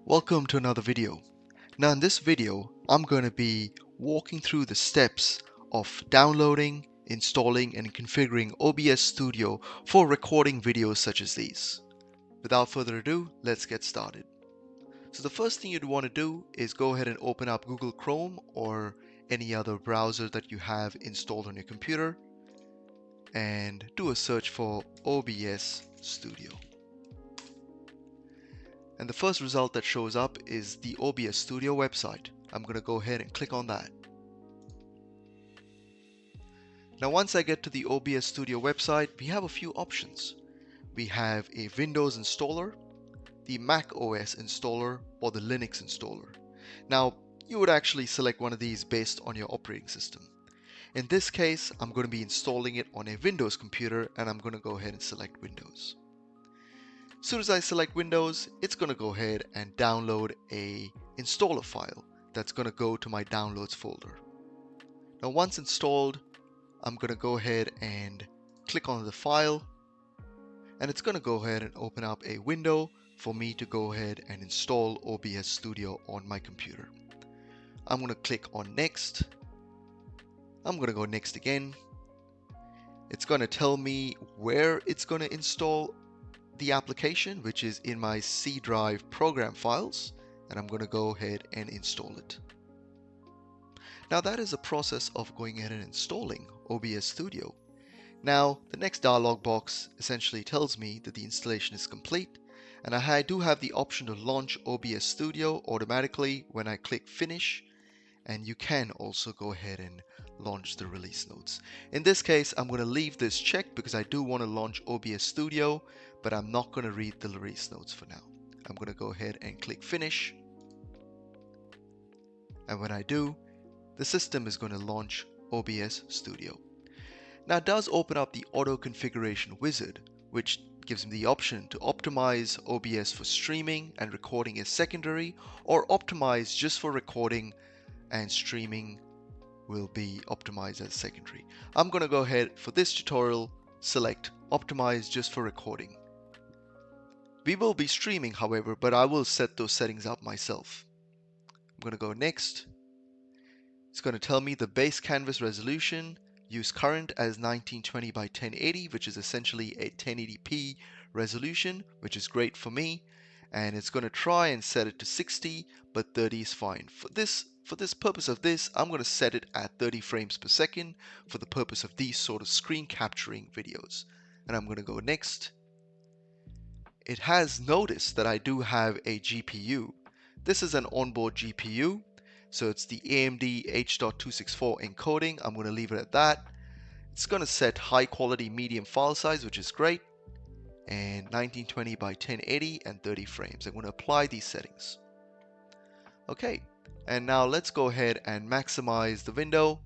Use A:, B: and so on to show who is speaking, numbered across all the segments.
A: Welcome to another video. Now in this video, I'm going to be walking through the steps of downloading, installing and configuring OBS Studio for recording videos such as these. Without further ado, let's get started. So the first thing you'd want to do is go ahead and open up Google Chrome or any other browser that you have installed on your computer and do a search for OBS Studio. And the first result that shows up is the OBS Studio website. I'm going to go ahead and click on that. Now once I get to the OBS Studio website, we have a few options. We have a Windows installer, the Mac OS installer, or the Linux installer. Now you would actually select one of these based on your operating system. In this case, I'm going to be installing it on a Windows computer and I'm going to go ahead and select Windows. As soon as I select Windows, it's going to go ahead and download a installer file that's going to go to my downloads folder. Now once installed, I'm going to go ahead and click on the file and it's going to go ahead and open up a window for me to go ahead and install OBS Studio on my computer. I'm going to click on next. I'm going to go next again. It's going to tell me where it's going to install the application, which is in my C drive program files, and I'm going to go ahead and install it. Now that is a process of going ahead and installing OBS Studio. Now the next dialog box essentially tells me that the installation is complete, and I do have the option to launch OBS Studio automatically when I click finish, and you can also go ahead and launch the release notes. In this case, I'm going to leave this checked because I do want to launch OBS Studio, but I'm not going to read the release notes for now. I'm going to go ahead and click finish. And when I do, the system is going to launch OBS Studio. Now it does open up the auto configuration wizard, which gives me the option to optimize OBS for streaming and recording as secondary, or optimize just for recording and streaming will be optimized as secondary. I'm going to go ahead for this tutorial, select optimize just for recording. We will be streaming, however, but I will set those settings up myself. I'm going to go next. It's going to tell me the base canvas resolution, use current as 1920 by 1080, which is essentially a 1080p resolution, which is great for me. And it's going to try and set it to 60, but 30 is fine. For this purpose of this, I'm going to set it at 30 frames per second for the purpose of these sort of screen capturing videos. And I'm going to go next. It has noticed that I do have a GPU. This is an onboard GPU. So it's the AMD H.264 encoding. I'm going to leave it at that. It's going to set high quality medium file size, which is great. And 1920 by 1080 and 30 frames. I'm going to apply these settings. Okay, and now let's go ahead and maximize the window.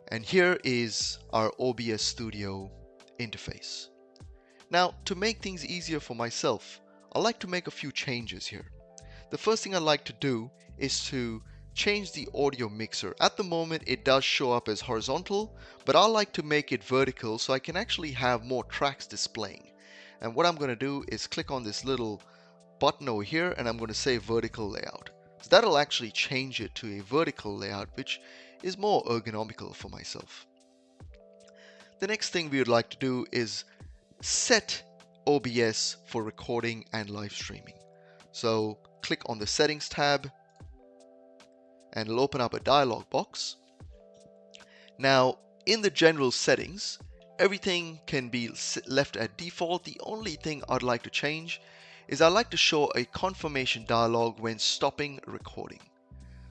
A: And here is our OBS Studio interface. Now, to make things easier for myself, I like to make a few changes here. The first thing I like to do is to change the audio mixer. At the moment, it does show up as horizontal, but I like to make it vertical so I can actually have more tracks displaying. And what I'm going to do is click on this little button over here and I'm going to say vertical layout. So that'll actually change it to a vertical layout, which is more ergonomical for myself. The next thing we would like to do is set OBS for recording and live streaming. So click on the settings tab and it'll open up a dialog box. Now in the general settings, everything can be left at default. The only thing I'd like to change is I like to show a confirmation dialog when stopping recording.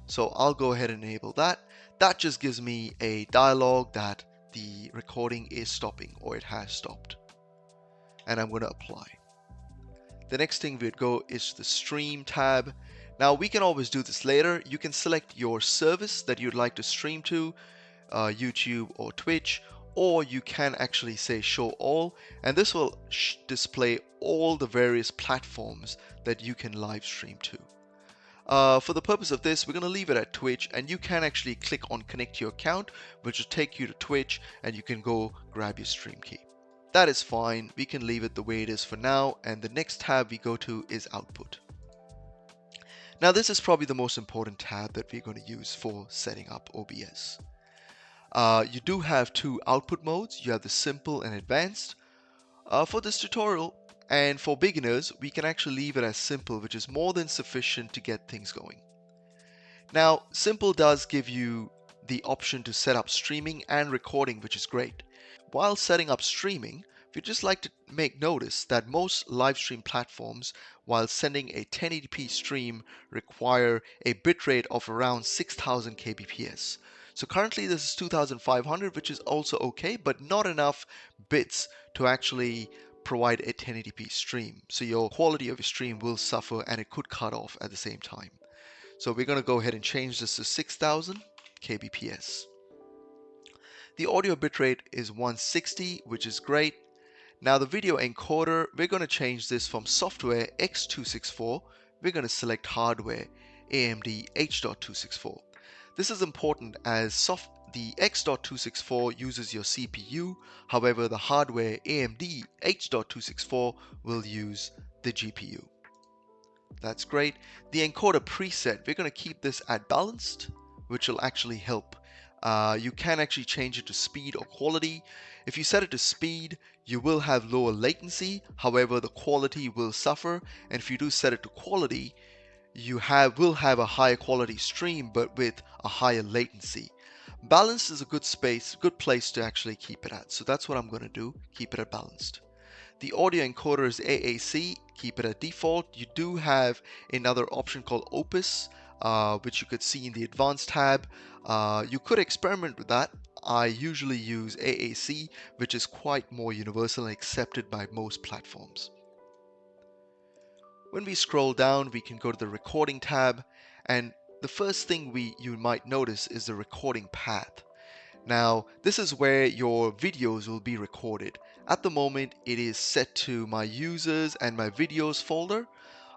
A: So I'll go ahead and enable that. That just gives me a dialog that the recording is stopping or it has stopped. And I'm going to apply. The next thing we'd go is the stream tab. Now we can always do this later. You can select your service that you'd like to stream to, YouTube or Twitch, or you can actually say show all, and this will display all the various platforms that you can live stream to. For the purpose of this, we're going to leave it at Twitch, and you can actually click on connect your account, which will take you to Twitch, and you can go grab your stream key. That is fine. We can leave it the way it is for now, and the next tab we go to is output. Now this is probably the most important tab that we're going to use for setting up OBS. You do have two output modes. You have the simple and advanced. For this tutorial and for beginners, we can actually leave it as simple, which is more than sufficient to get things going. Now, simple does give you the option to set up streaming and recording, which is great. While setting up streaming, we'd just like to make notice that most live stream platforms, while sending a 1080p stream, require a bitrate of around 6000 kbps. So currently this is 2500, which is also okay, but not enough bits to actually provide a 1080p stream. So your quality of your stream will suffer and it could cut off at the same time. So we're going to go ahead and change this to 6000 kbps. The audio bitrate is 160, which is great. Now the video encoder, we're going to change this from software X264. We're going to select hardware AMD H.264. This is important as the X.264 uses your CPU. However, the hardware AMD H.264 will use the GPU. That's great. The encoder preset, we're going to keep this at balanced, which will actually help. You can actually change it to speed or quality. If you set it to speed, you will have lower latency. However, the quality will suffer. And if you do set it to quality, you will have a higher quality stream, but with a higher latency. Balanced is a good place to actually keep it at. So that's what I'm going to do, keep it at balanced. The audio encoder is AAC, keep it at default. You do have another option called Opus, which you could see in the advanced tab. You could experiment with that. I usually use AAC, which is quite more universal and accepted by most platforms. When we scroll down, we can go to the recording tab, and the first thing you might notice is the recording path. Now, this is where your videos will be recorded. At the moment, it is set to my users and my videos folder.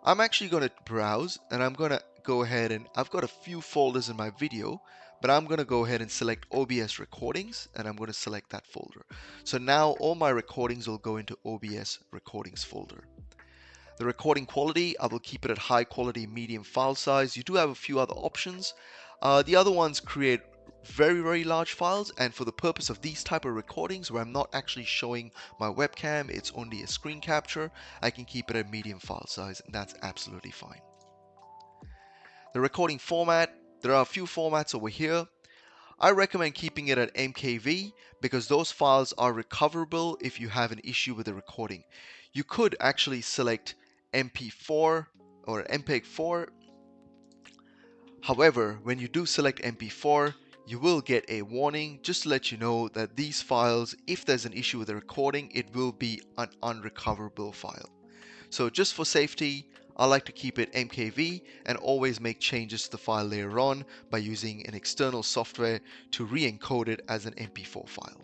A: I'm actually going to browse and I'm going to go ahead and I've got a few folders in my video, but I'm going to go ahead and select OBS recordings and I'm going to select that folder. So now all my recordings will go into OBS recordings folder. The recording quality, I will keep it at high quality medium file size. You do have a few other options. The other ones create very large files, and for the purpose of these type of recordings where I'm not actually showing my webcam, it's only a screen capture, I can keep it at medium file size, and that's absolutely fine. The recording format, there are a few formats over here. I recommend keeping it at MKV because those files are recoverable if you have an issue with the recording. You could actually select MP4 or MPEG-4. However, when you do select MP4, you will get a warning just to let you know that these files, if there's an issue with the recording, it will be an unrecoverable file. So just for safety, I like to keep it MKV and always make changes to the file later on by using an external software to re-encode it as an MP4 file.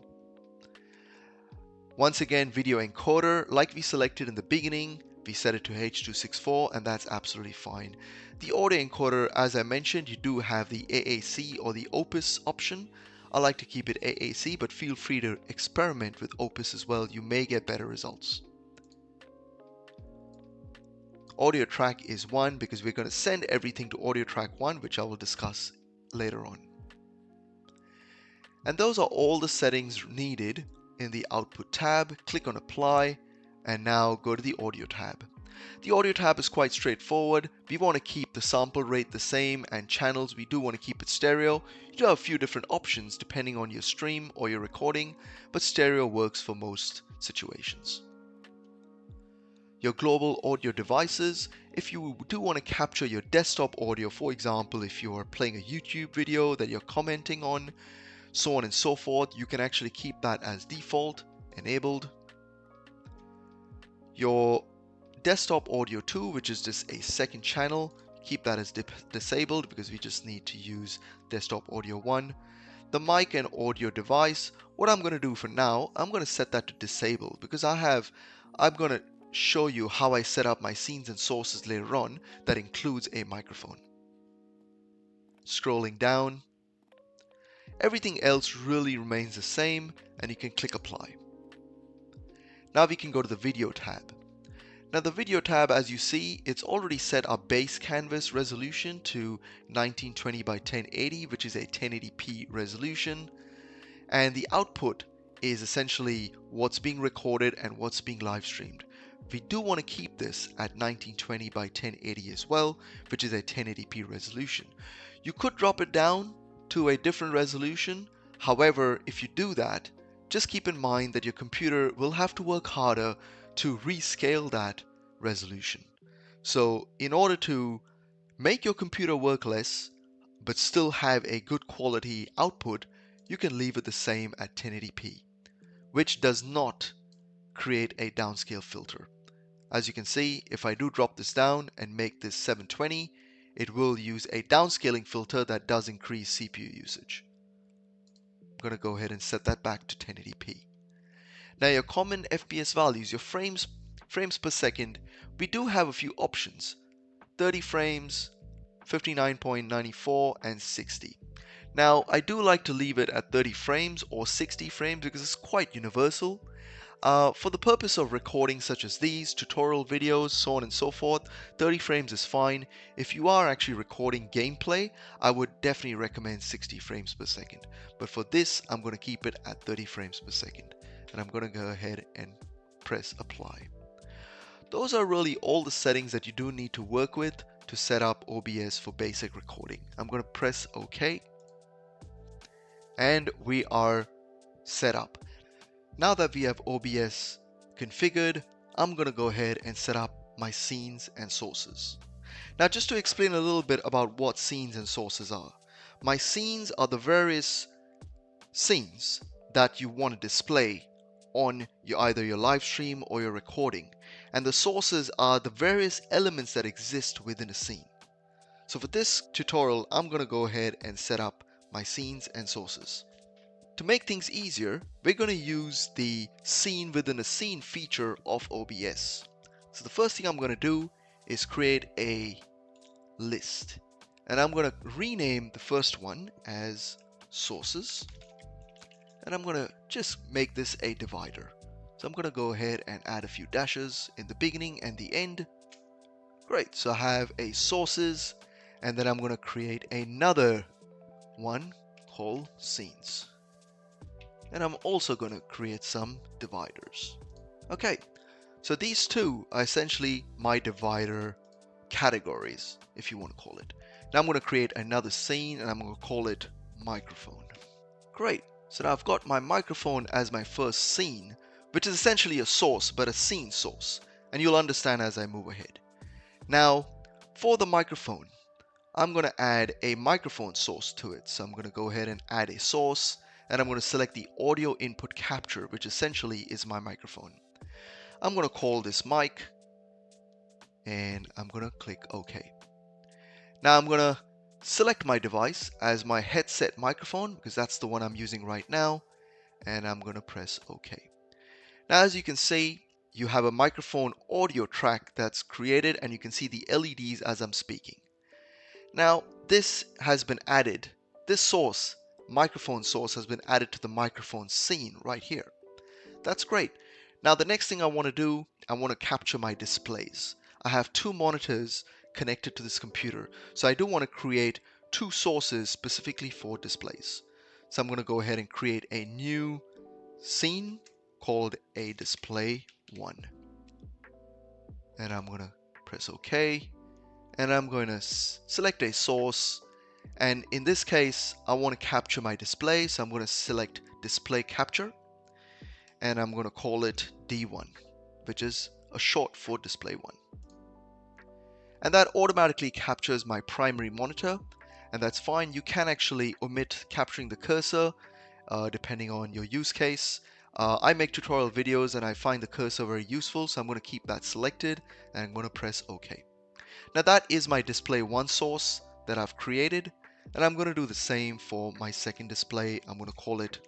A: Once again, video encoder, like we selected in the beginning, we set it to H.264 and that's absolutely fine. The audio encoder, as I mentioned, you do have the AAC or the Opus option. I like to keep it AAC, but feel free to experiment with Opus as well. You may get better results. Audio track is 1 because we're going to send everything to audio track 1, which I will discuss later on. And those are all the settings needed in the output tab. Click on apply and now go to the audio tab. The audio tab is quite straightforward. We want to keep the sample rate the same and channels we do want to keep it stereo. You do have a few different options depending on your stream or your recording, but stereo works for most situations. Your global audio devices, if you do want to capture your desktop audio, for example, if you are playing a YouTube video that you're commenting on, so on and so forth, you can actually keep that as default, enabled. Your desktop audio 2, which is just a second channel, keep that as disabled because we just need to use desktop audio 1. The mic and audio device, what I'm going to do for now, I'm going to set that to disabled because I'm going to show you how I set up my scenes and sources later on that includes a microphone. Scrolling down, everything else really remains the same and you can click apply. Now we can go to the video tab. Now the video tab, as you see, it's already set our base canvas resolution to 1920 by 1080, which is a 1080p resolution. And the output is essentially what's being recorded and what's being live streamed. We do want to keep this at 1920 by 1080 as well, which is a 1080p resolution. You could drop it down to a different resolution. However, if you do that, just keep in mind that your computer will have to work harder to rescale that resolution. So in order to make your computer work less, but still have a good quality output, you can leave it the same at 1080p, which does not create a downscale filter. As you can see, if I do drop this down and make this 720, it will use a downscaling filter that does increase CPU usage. I'm going to go ahead and set that back to 1080p. Now your common FPS values, your frames per second, we do have a few options. 30 frames, 59.94 and 60. Now I do like to leave it at 30 frames or 60 frames because it's quite universal. For the purpose of recording such as these, tutorial videos, so on and so forth, 30 frames is fine. If you are actually recording gameplay, I would definitely recommend 60 frames per second. But for this, I'm going to keep it at 30 frames per second. And I'm going to go ahead and press apply. Those are really all the settings that you do need to work with to set up OBS for basic recording. I'm going to press OK. And we are set up. Now that we have OBS configured, I'm going to go ahead and set up my scenes and sources. Now just to explain a little bit about what scenes and sources are. My scenes are the various scenes that you want to display on either your live stream or your recording. And the sources are the various elements that exist within a scene. So for this tutorial, I'm going to go ahead and set up my scenes and sources. To make things easier, we're going to use the scene within a scene feature of OBS. So the first thing I'm going to do is create a list. And I'm going to rename the first one as sources. And I'm going to just make this a divider. So I'm going to go ahead and add a few dashes in the beginning and the end. Great, so I have a sources, and then I'm going to create another one called scenes. And I'm also going to create some dividers. Okay, so these two are essentially my divider categories, if you want to call it. Now I'm going to create another scene, and I'm going to call it microphone. Great, so now I've got my microphone as my first scene, which is essentially a source, but a scene source. And you'll understand as I move ahead. Now, for the microphone, I'm going to add a microphone source to it. So I'm going to go ahead and add a source, and I'm going to select the audio input capture, which essentially is my microphone. I'm going to call this mic, and I'm going to click OK. Now I'm going to select my device as my headset microphone, because that's the one I'm using right now, and I'm going to press OK. Now as you can see, you have a microphone audio track that's created, and you can see the LEDs as I'm speaking. Now this has been added, this source, microphone source, has been added to the microphone scene right here. That's great. Now the next thing I want to do, I want to capture my displays. I have two monitors connected to this computer, so I do want to create two sources specifically for displays. So I'm going to go ahead and create a new scene called a display 1. And I'm going to press OK. And I'm going to select a source. And in this case, I want to capture my display. So I'm going to select display capture. And I'm going to call it D1, which is a short for display 1. And that automatically captures my primary monitor. And that's fine. You can actually omit capturing the cursor depending on your use case. I make tutorial videos and I find the cursor very useful, so I'm going to keep that selected and I'm going to press OK. Now that is my display 1 source that I've created, and I'm going to do the same for my second display. I'm going to call it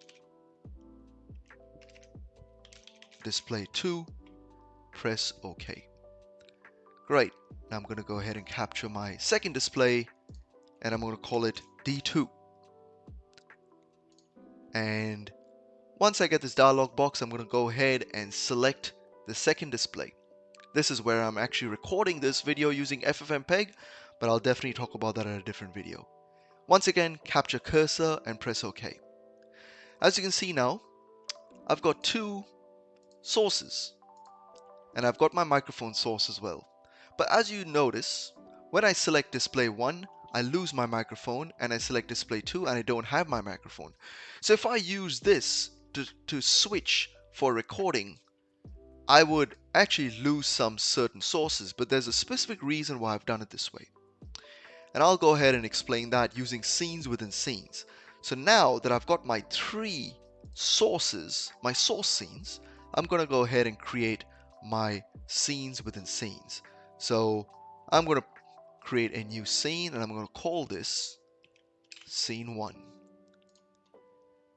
A: display 2, press OK. Great. Now I'm going to go ahead and capture my second display, and I'm going to call it D2. And once I get this dialog box, I'm going to go ahead and select the second display. This is where I'm actually recording this video using FFmpeg, but I'll definitely talk about that in a different video. Once again, capture cursor and press OK. As you can see now, I've got two sources, and I've got my microphone source as well. But as you notice, when I select display 1, I lose my microphone, and I select display 2 and I don't have my microphone. So if I use this to switch for recording, I would actually lose some certain sources, but there's a specific reason why I've done it this way. And I'll go ahead and explain that using scenes within scenes. So now that I've got my three sources, my source scenes, I'm going to go ahead and create my scenes within scenes. So I'm going to create a new scene, and I'm going to call this scene 1.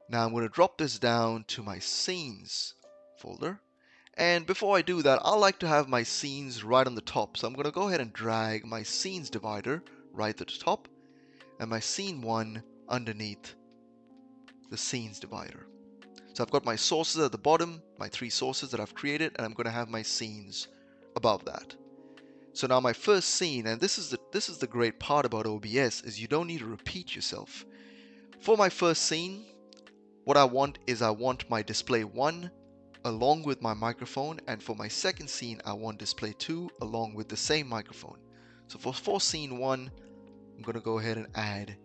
A: Now I'm going to drop this down to my scenes folder. And before I do that, I like to have my scenes right on the top. So I'm going to go ahead and drag my scenes divider right at the top, and my scene 1 underneath the scenes divider. So I've got my sources at the bottom, my three sources that I've created, and I'm going to have my scenes above that. So now my first scene, and this is the great part about OBS, is you don't need to repeat yourself. For my first scene, what I want my display 1 along with my microphone, and for my second scene I want display 2 along with the same microphone. So for scene 1, I'm going to go ahead and add,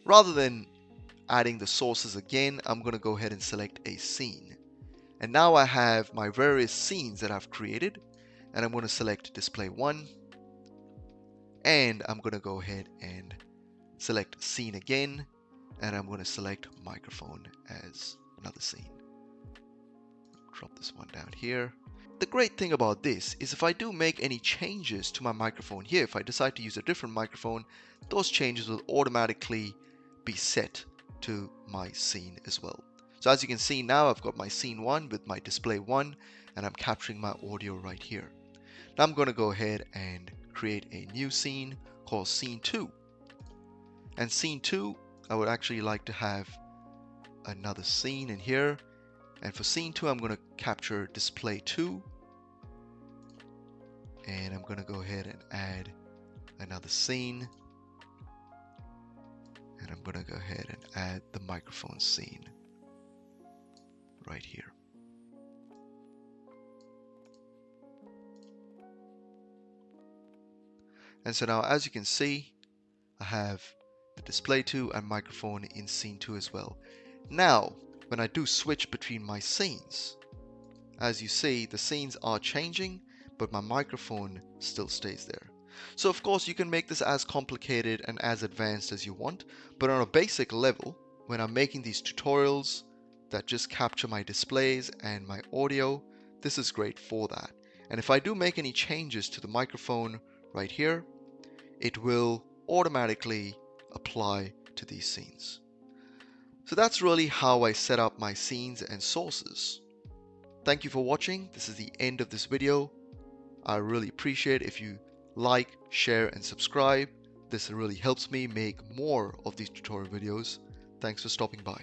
A: rather than adding the sources again, I'm going to go ahead and select a scene. And now I have my various scenes that I've created, and I'm going to select display 1, and I'm going to go ahead and select scene again, and I'm going to select microphone as another scene. Drop this one down here. The great thing about this is if I do make any changes to my microphone here, if I decide to use a different microphone, those changes will automatically be set to my scene as well. So as you can see now, I've got my scene 1 with my display 1, and I'm capturing my audio right here. Now I'm going to go ahead and create a new scene called scene 2. And scene 2, I would actually like to have another scene in here. And for scene 2, I'm going to capture display 2. And I'm going to go ahead and add another scene. And I'm going to go ahead and add the microphone scene right here. And so now, as you can see, I have the display 2 and microphone in scene 2 as well. Now, when I do switch between my scenes, as you see, the scenes are changing, but my microphone still stays there. So of course, you can make this as complicated and as advanced as you want, but on a basic level, when I'm making these tutorials that just capture my displays and my audio, this is great for that. And if I do make any changes to the microphone right here, it will automatically apply to these scenes. So that's really how I set up my scenes and sources. Thank you for watching. This is the end of this video. I really appreciate if you like, share, and subscribe. This really helps me make more of these tutorial videos. Thanks for stopping by.